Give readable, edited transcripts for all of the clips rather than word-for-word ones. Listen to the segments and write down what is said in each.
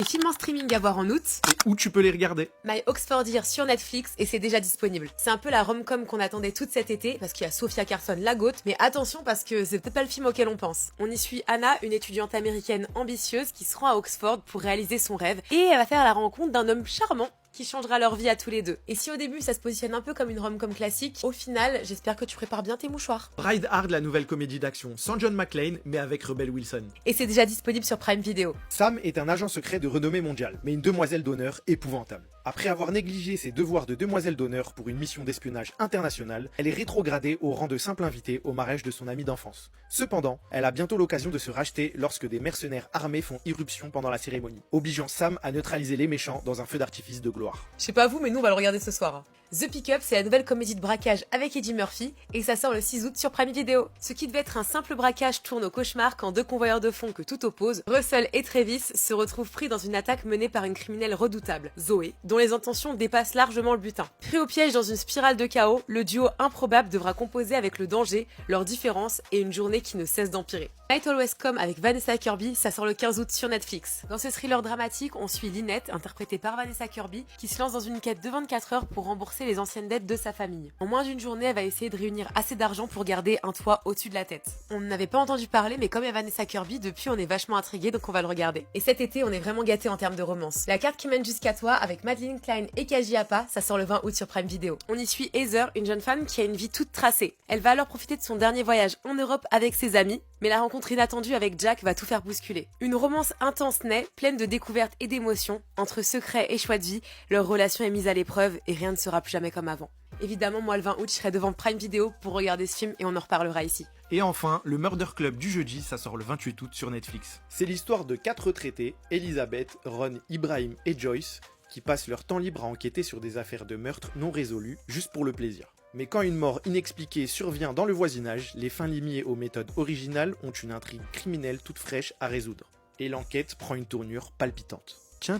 Les films en streaming à voir en août, Et où tu peux les regarder? My Oxford Year sur Netflix et c'est déjà disponible. C'est un peu la rom-com qu'on attendait toute cet été parce qu'il y a Sophia Carson, la goth, mais attention parce que c'est peut-être pas le film auquel on pense. On y suit Anna, une étudiante américaine ambitieuse qui se rend à Oxford pour réaliser son rêve et elle va faire la rencontre d'un homme charmant qui changera leur vie à tous les deux. Et si au début ça se positionne un peu comme une rom-com classique, au final, j'espère que tu prépares bien tes mouchoirs. Ride Hard, la nouvelle comédie d'action, sans John McClane, mais avec Rebel Wilson. Et c'est déjà disponible sur Prime Video. Sam est un agent secret de renommée mondiale, mais une demoiselle d'honneur épouvantable. Après avoir négligé ses devoirs de demoiselle d'honneur pour une mission d'espionnage internationale, elle est rétrogradée au rang de simple invitée au mariage de son amie d'enfance. Cependant, elle a bientôt l'occasion de se racheter lorsque des mercenaires armés font irruption pendant la cérémonie, obligeant Sam à neutraliser les méchants dans un feu d'artifice de gloire. Je sais pas vous, mais nous on va le regarder ce soir. The Pick-up, c'est la nouvelle comédie de braquage avec Eddie Murphy et ça sort le 6 août sur Prime Video. Ce qui devait être un simple braquage tourne au cauchemar quand deux convoyeurs de fonds que tout oppose, Russell et Travis, se retrouvent pris dans une attaque menée par une criminelle redoutable, Zoé, dont les intentions dépassent largement le butin. Pris au piège dans une spirale de chaos, le duo improbable devra composer avec le danger, leurs différences et une journée qui ne cesse d'empirer. Night Always Come avec Vanessa Kirby, ça sort le 15 août sur Netflix. Dans ce thriller dramatique, on suit Lynette, interprétée par Vanessa Kirby, qui se lance dans une quête de 24 heures pour rembourser les anciennes dettes de sa famille. En moins d'une journée, elle va essayer de réunir assez d'argent pour garder un toit au-dessus de la tête. On n'avait pas entendu parler, mais comme il y a Vanessa Kirby, depuis on est vachement intrigué, donc on va le regarder. Et cet été, on est vraiment gâtés en termes de romance. La carte qui mène jusqu'à toi, avec Madeline Klein et Kaji Appa, ça sort le 20 août sur Prime Video. On y suit Heather, une jeune femme qui a une vie toute tracée. Elle va alors profiter de son dernier voyage en Europe avec ses amis, mais la rencontre inattendue avec Jack va tout faire bousculer. Une romance intense naît, pleine de découvertes et d'émotions. Entre secrets et choix de vie, leur relation est mise à l'épreuve et rien ne sera plus jamais comme avant. Évidemment, moi le 20 août, je serai devant Prime Video pour regarder ce film et on en reparlera ici. Et enfin, le Murder Club du jeudi, ça sort le 28 août sur Netflix. C'est l'histoire de 4 retraités, Elizabeth, Ron, Ibrahim et Joyce, qui passent leur temps libre à enquêter sur des affaires de meurtre non résolues, juste pour le plaisir. Mais quand une mort inexpliquée survient dans le voisinage, les fins limiers aux méthodes originales ont une intrigue criminelle toute fraîche à résoudre. Et l'enquête prend une tournure palpitante. Tiens.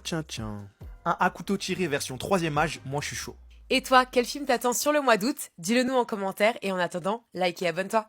Un à couteau tiré version 3ème âge, moi je suis chaud. Et toi, quel film t'attend sur le mois d'août? Dis-le nous en commentaire et en attendant, like et abonne-toi.